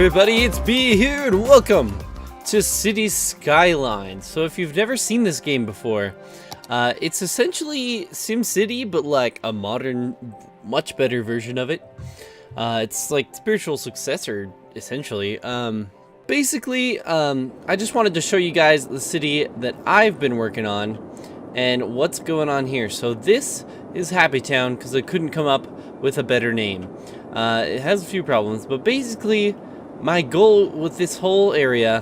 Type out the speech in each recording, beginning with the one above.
everybody, it's B here and welcome to City Skylines. So if you've never seen this game before, it's essentially SimCity but like a modern, much better version of it. It's like spiritual successor essentially. Basically, I just wanted to show you guys the city that I've been working on and what's going on here. So this is Happy Town because I couldn't come up with a better name. It has a few problems, but basically my goal with this whole area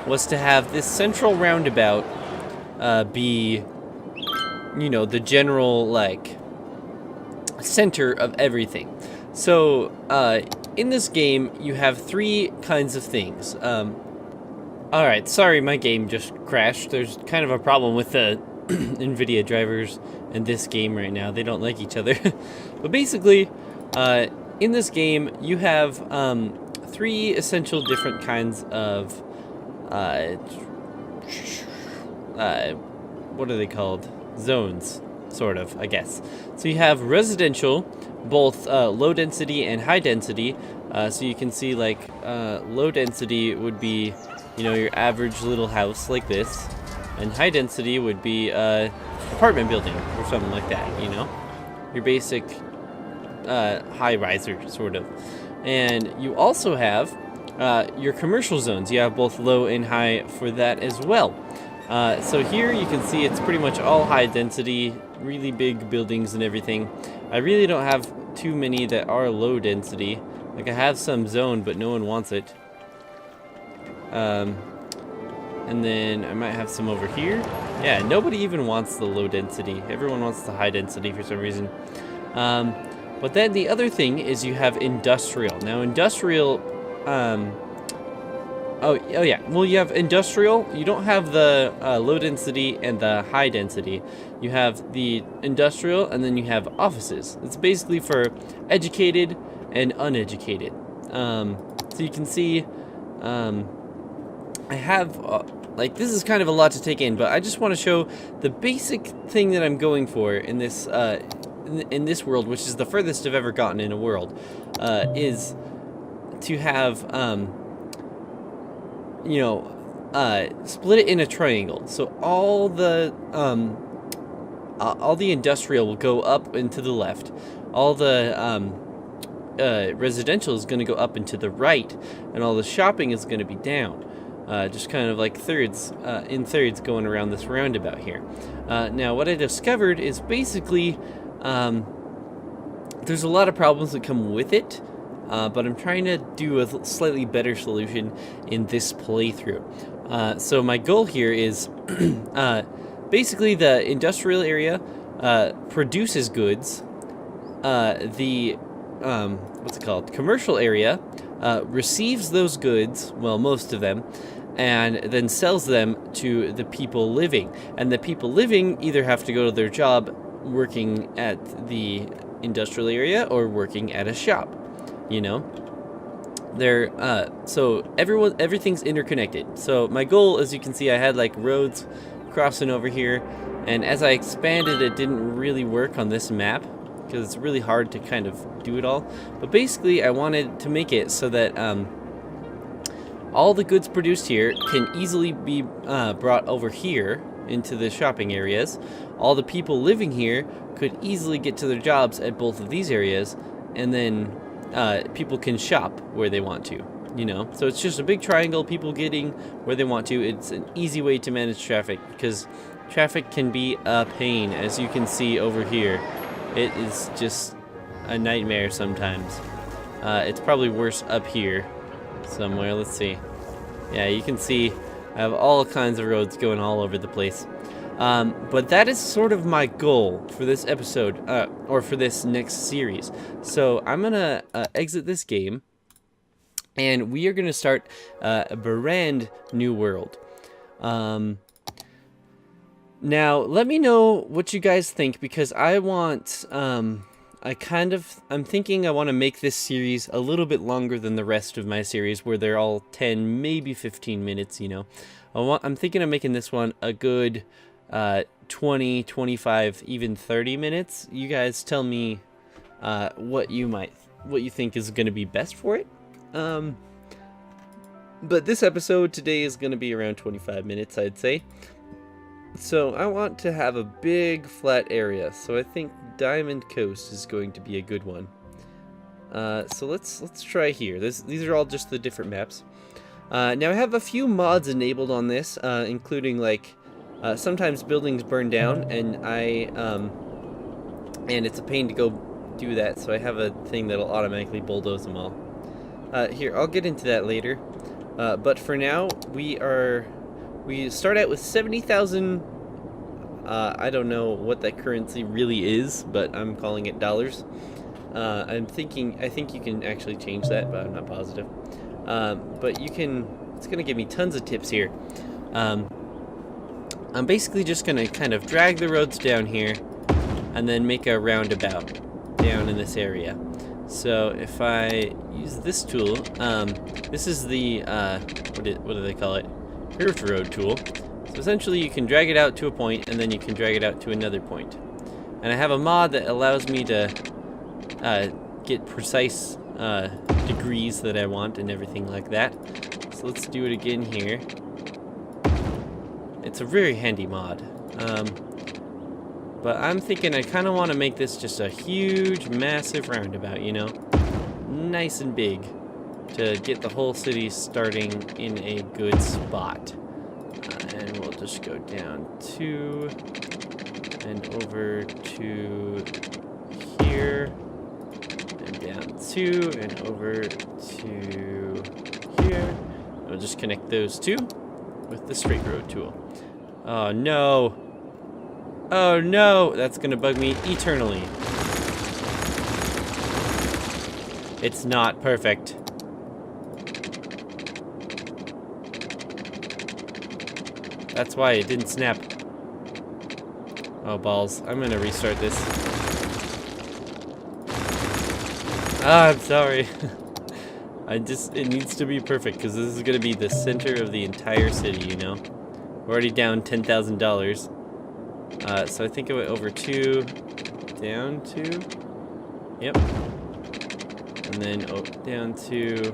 was to have this central roundabout be, you know, the general like center of everything. So in this game you have three kinds of things. Alright, sorry, my game just crashed. There's kind of a problem with the NVIDIA drivers in this game right now. They don't like each other. But basically, in this game, you have three essential different kinds of, what are they called? Zones, sort of, I guess. So you have residential, both low density and high density. So you can see like low density would be, you know, your average little house like this. And high density would be apartment building or something like that, you know? Your basic high riser, sort of. And you also have your commercial zones. You have both low and high for that as well. So here you can see it's pretty much all high density, really big buildings and everything. I really don't have too many that are low density. Like I have some zoned, but no one wants it. And then I might have some over here. Yeah, nobody even wants the low density. Everyone wants the high density for some reason. But then the other thing is you have industrial. Now industrial, oh yeah, well you have industrial. You don't have the low density and the high density. You have the industrial and then you have offices. It's basically for educated and uneducated. So you can see, I have, like, this is kind of a lot to take in, but I just want to show the basic thing that I'm going for in this, in this world, which is the furthest I've ever gotten in a world, is to have, you know, split it in a triangle. So all the industrial will go up and to the left. All the, residential is going to go up and to the right, and all the shopping is going to be down. Just kind of like thirds, in thirds going around this roundabout here. Now what I discovered is basically there's a lot of problems that come with it, but I'm trying to do a slightly better solution in this playthrough. So my goal here is basically the industrial area produces goods. The what's it called? Commercial area receives those goods, well, most of them, and then sells them to the people living. And the people living either have to go to their job working at the industrial area or working at a shop, you know? They're, so everything's interconnected. So my goal, as you can see, I had like roads crossing over here, and as I expanded, it didn't really work on this map, because it's really hard to kind of do it all. But basically I wanted to make it so that all the goods produced here can easily be brought over here into the shopping areas. All the people living here could easily get to their jobs at both of these areas, and then people can shop where they want to, you know? So it's just a big triangle, people getting where they want to. It's an easy way to manage traffic, because traffic can be a pain, as you can see over here. It is just a nightmare sometimes. It's probably worse up here somewhere. Let's see. Yeah, you can see I have all kinds of roads going all over the place. But that is sort of my goal for this episode, or for this next series. So I'm going to exit this game, and we are going to start a brand new world. Now, let me know what you guys think, because I want, I'm thinking I want to make this series a little bit longer than the rest of my series, where they're all 10, maybe 15 minutes, you know. I'm thinking of making this one a good 20, 25, even 30 minutes. You guys tell me what you think is going to be best for it. But this episode today is going to be around 25 minutes, I'd say. So I want to have a big flat area, so I think Diamond Coast is going to be a good one. So let's try here. These are all just the different maps. Now I have a few mods enabled on this, including like sometimes buildings burn down, and and it's a pain to go do that. So I have a thing that'll automatically bulldoze them all. Here, I'll get into that later. But for now, we start out with 70,000. I don't know what that currency really is, but I'm calling it dollars. I think you can actually change that, but I'm not positive. But you can, it's going to give me tons of tips here. I'm basically just going to kind of drag the roads down here and then make a roundabout down in this area. So if I use this tool, this is the, what do they call it? Curved road tool. So essentially you can drag it out to a point and then you can drag it out to another point. And I have a mod that allows me to get precise degrees that I want and everything like that. So let's do it again here. It's a very handy mod. But I'm thinking I kind of want to make this just a huge, massive roundabout, you know? Nice and big to get the whole city starting in a good spot. And we'll just go down 2 and over to here. And down 2 and over to here. We'll just connect those two with the straight road tool. Oh no! Oh no! That's gonna bug me eternally. It's not perfect. That's why it didn't snap. Oh balls, I'm gonna restart this. Ah, I'm sorry. It needs to be perfect because this is gonna be the center of the entire city, you know? We're already down $10,000. So I think it went over 2, down 2. Yep. And then down 2.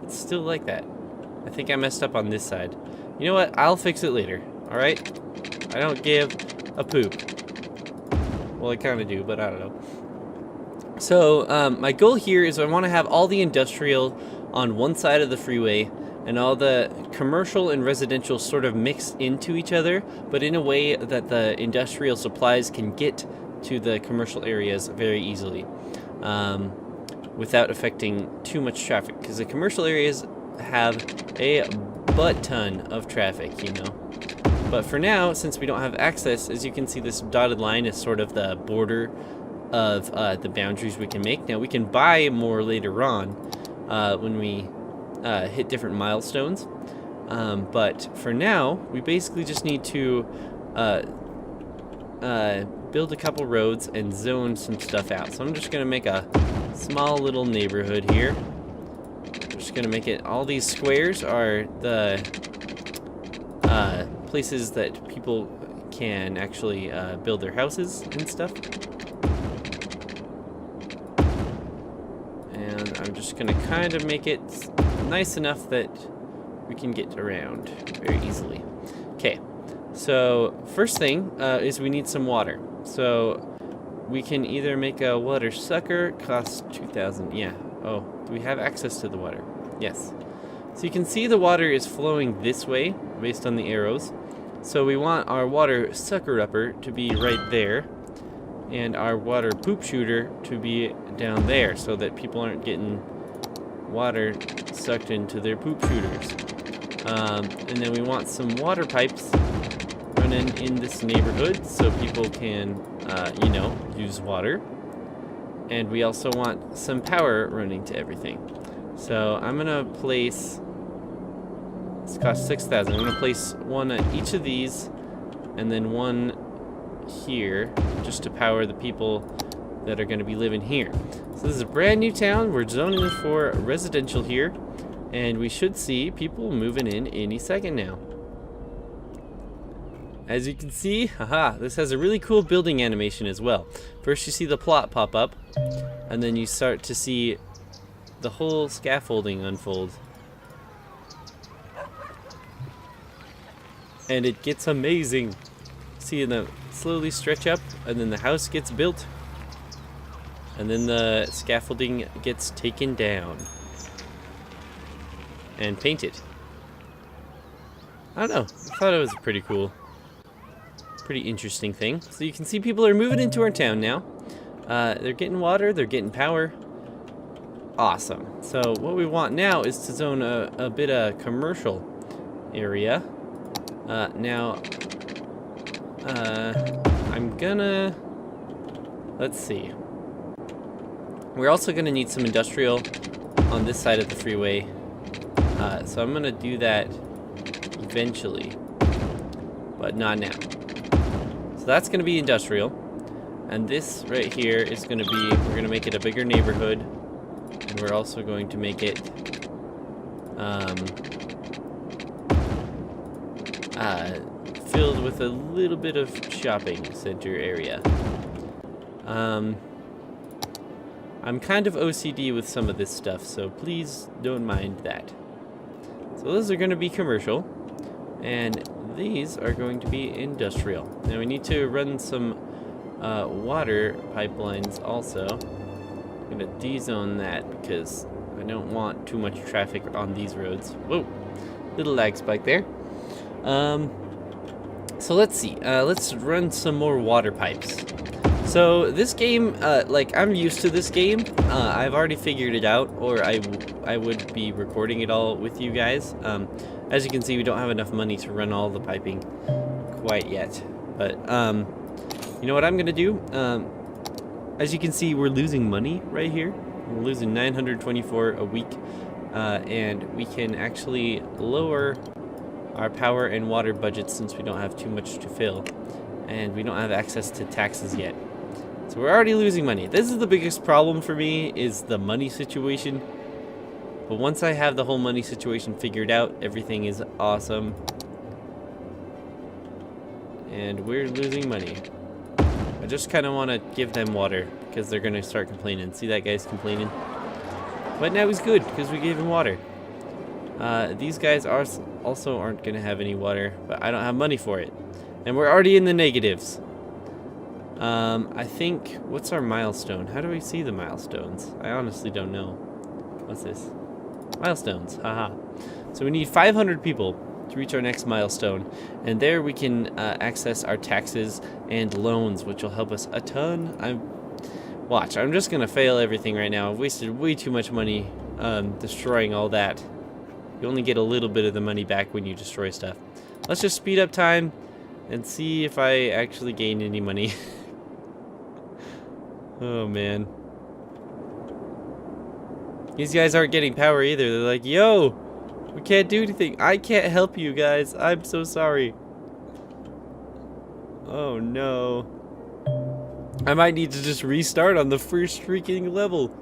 It's still like that. I think I messed up on this side. You know what? I'll fix it later. Alright? I don't give a poop. Well, I kind of do, but I don't know. So, my goal here is I want to have all the industrial on one side of the freeway and all the commercial and residential sort of mixed into each other, but in a way that the industrial supplies can get to the commercial areas very easily without affecting too much traffic, because the commercial areas have a butt ton of traffic, you know. But for now, since we don't have access, as you can see, this dotted line is sort of the border of the boundaries we can make. Now, we can buy more later on when we hit different milestones. But for now, we basically just need to build a couple roads and zone some stuff out. So I'm just going to make a small little neighborhood here. I'm just going to make it, all these squares are the places that people can actually build their houses and stuff. And I'm just going to kind of make it nice enough that we can get around very easily. Okay, so first thing is we need some water. So we can either make a water sucker, costs 2,000. Yeah. Oh, do we have access to the water? Yes. So you can see the water is flowing this way based on the arrows. So we want our water sucker upper to be right there, and our water poop shooter to be down there, so that people aren't getting water sucked into their poop shooters. And then we want some water pipes running in this neighborhood so people can, you know, use water. And we also want some power running to everything. So I'm gonna place, this costs 6,000. I'm gonna place one at each of these, and then one here, just to power the people that are gonna be living here. So this is a brand new town. We're zoning it for residential here, and we should see people moving in any second now. As you can see, haha, this has a really cool building animation as well. First you see the plot pop up, and then you start to see the whole scaffolding unfold. And it gets amazing. See them slowly stretch up, and then the house gets built, and then the scaffolding gets taken down and painted. I don't know, I thought it was a pretty cool, pretty interesting thing. So you can see people are moving into our town now. They're getting water, they're getting power. Awesome. So what we want now is to zone a bit of commercial area. Now, I'm gonna, let's see. We're also gonna need some industrial on this side of the freeway. So I'm gonna do that eventually, but not now. So that's gonna be industrial. And this right here is gonna be, we're gonna make it a bigger neighborhood. And we're also going to make it, filled with a little bit of shopping center area. I'm kind of OCD with some of this stuff, so please don't mind that. So those are going to be commercial, and these are going to be industrial. Now we need to run some water pipelines also. I'm going to de-zone that because I don't want too much traffic on these roads. Whoa, little lag spike there. So let's see, let's run some more water pipes. So this game, like, I'm used to this game. I've already figured it out, or I would be recording it all with you guys. As you can see, we don't have enough money to run all the piping quite yet. But, you know what I'm gonna do? As you can see, we're losing money right here. We're losing 924 a week, and we can actually lower our power and water budgets since we don't have too much to fill, and we don't have access to taxes yet. So we're already losing money. This is the biggest problem for me, is the money situation. But once I have the whole money situation figured out, everything is awesome. And we're losing money. I just kind of want to give them water because they're going to start complaining. See that guy's complaining? But now he's good because we gave him water. These guys also aren't going to have any water, but I don't have money for it. And we're already in the negatives. I think, what's our milestone? How do we see the milestones? I honestly don't know. What's this? Milestones, haha. So we need 500 people to reach our next milestone. And there we can access our taxes and loans, which will help us a ton. Watch, I'm just going to fail everything right now. I've wasted way too much money destroying all that. You only get a little bit of the money back when you destroy stuff. Let's just speed up time and see if I actually gain any money. Oh man. These guys aren't getting power either. They're like, yo, we can't do anything. I can't help you guys. I'm so sorry. Oh no. I might need to just restart on the first freaking level.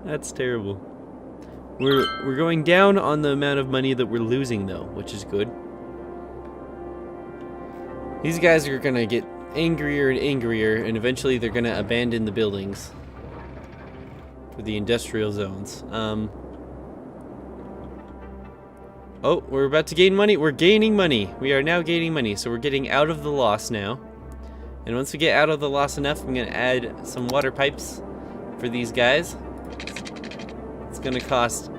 That's terrible. We're going down on the amount of money that we're losing though, which is good. These guys are gonna get angrier and angrier, and eventually they're gonna abandon the buildings for the industrial zones. Oh, we're about to gain money. We're gaining money. We are now gaining money, so we're getting out of the loss now. And once we get out of the loss enough, I'm gonna add some water pipes for these guys. It's gonna cost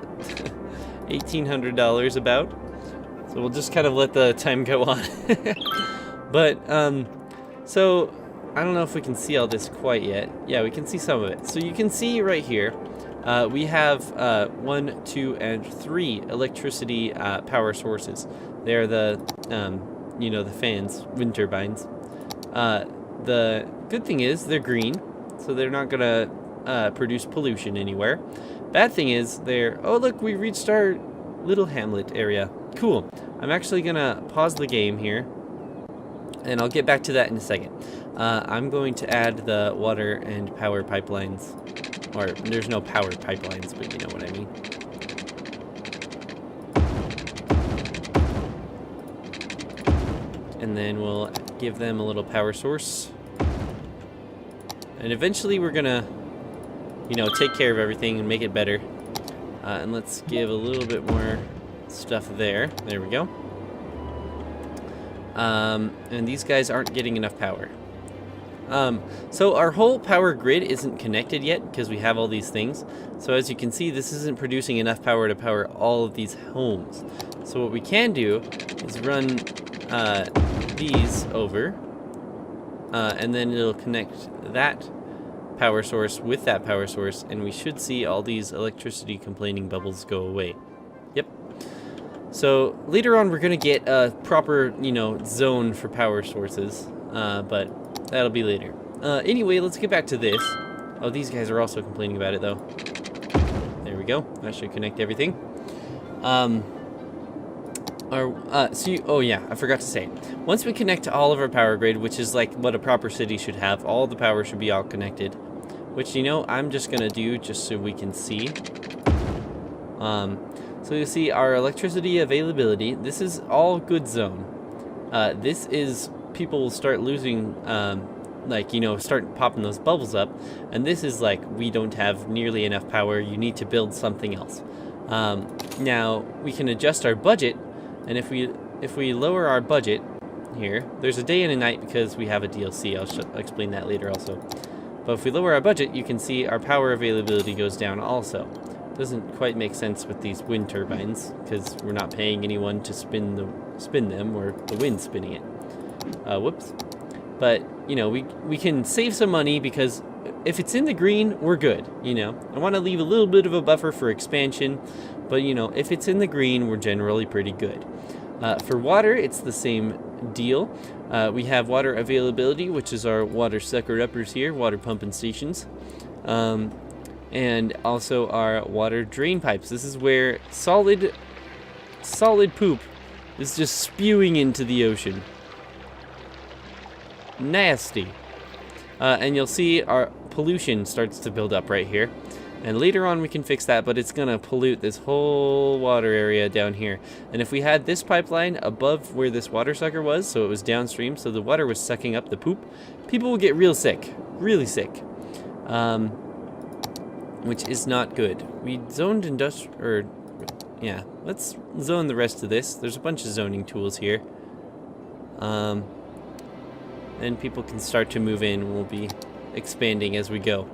$1,800 about. So we'll just kind of let the time go on. But, so, I don't know if we can see all this quite yet. Yeah, we can see some of it. So you can see right here, we have 1, 2, and 3 electricity power sources. They're the, you know, the fans, wind turbines. The good thing is they're green, so they're not gonna produce pollution anywhere. Bad thing is they're, oh look, we reached our little hamlet area. Cool. I'm actually gonna pause the game here, and I'll get back to that in a second. I'm going to add the water and power pipelines. Or, there's no power pipelines, but you know what I mean. And then we'll give them a little power source. And eventually we're gonna, you know, take care of everything and make it better. And let's give a little bit more stuff there. There we go. And these guys aren't getting enough power. So our whole power grid isn't connected yet because we have all these things. So as you can see, this isn't producing enough power to power all of these homes. So what we can do is run these over, and then it'll connect that power source with that power source, and we should see all these electricity complaining bubbles go away. Yep. So later on we're going to get a proper, you know, zone for power sources, but that'll be later. Anyway, let's get back to this. Oh, these guys are also complaining about it, though. There we go. That should connect everything. Oh yeah, I forgot to say. Once we connect all of our power grid, which is like what a proper city should have, all the power should be all connected. Which, you know, I'm just going to do just so we can see. So you see our electricity availability. This is all good zone. This is people will start losing, like, you know, start popping those bubbles up. And this is like, we don't have nearly enough power. You need to build something else. Now, we can adjust our budget. And if we lower our budget here, there's a day and a night because we have a DLC. I'll explain that later also. But if we lower our budget, you can see our power availability goes down also. Doesn't quite make sense with these wind turbines because we're not paying anyone to spin them, or the wind's spinning it. Whoops. But, you know, we can save some money because if it's in the green, we're good, you know. I want to leave a little bit of a buffer for expansion, but, you know, if it's in the green, we're generally pretty good. For water, it's the same deal. We have water availability, which is our water sucker-uppers here, water pumping stations. And also our water drain pipes. This is where solid poop is just spewing into the ocean. Nasty. And you'll see our pollution starts to build up right here. And later on we can fix that, but it's gonna pollute this whole water area down here. And if we had this pipeline above where this water sucker was, so it was downstream, so the water was sucking up the poop, people will get real sick, really sick. Which is not good. We zoned yeah, let's zone the rest of this. There's a bunch of zoning tools here. Then people can start to move in. We'll be expanding as we go.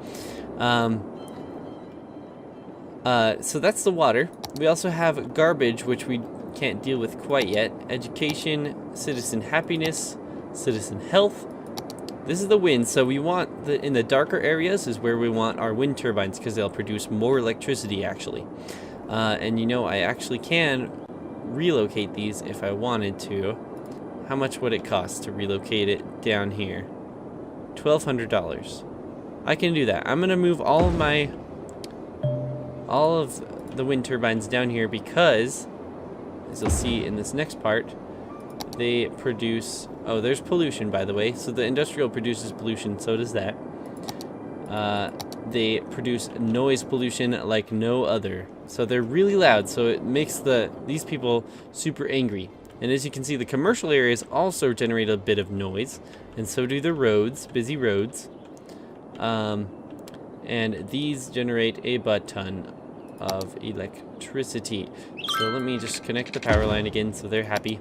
So that's the water. We also have garbage, which we can't deal with quite yet. Education, citizen happiness, citizen health. This is the wind, so we want in the darker areas is where we want our wind turbines because they'll produce more electricity actually. And you know, I actually can relocate these if I wanted to. How much would it cost to relocate it down here? $1,200. I can do that. I'm gonna move all of the wind turbines down here because, as you'll see in this next part, they produce, oh, there's pollution, by the way. So the industrial produces pollution, so does that. They produce noise pollution like no other. So they're really loud, so it makes these people super angry. And as you can see, the commercial areas also generate a bit of noise, and so do the roads, busy roads. And these generate a butt ton of electricity. So let me just connect the power line again so they're happy.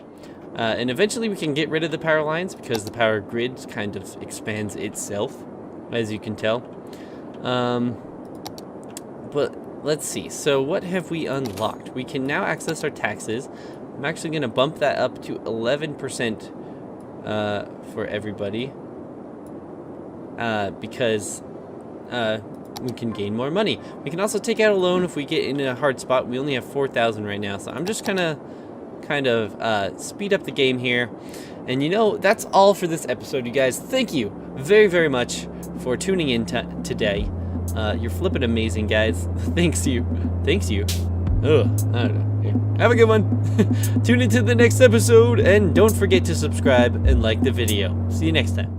And eventually we can get rid of the power lines because the power grid kind of expands itself, as you can tell. But let's see. So what have we unlocked? We can now access our taxes. I'm actually going to bump that up to 11% for everybody because we can gain more money. We can also take out a loan if we get in a hard spot. We only have 4,000 right now, so I'm just gonna kind of speed up the game here. And you know, that's all for this episode, you guys. Thank you very, very much for tuning in today. You're flipping amazing, guys. Thanks you. Ugh, I don't know. Have a good one. Tune into the next episode, and don't forget to subscribe and like the video. See you next time.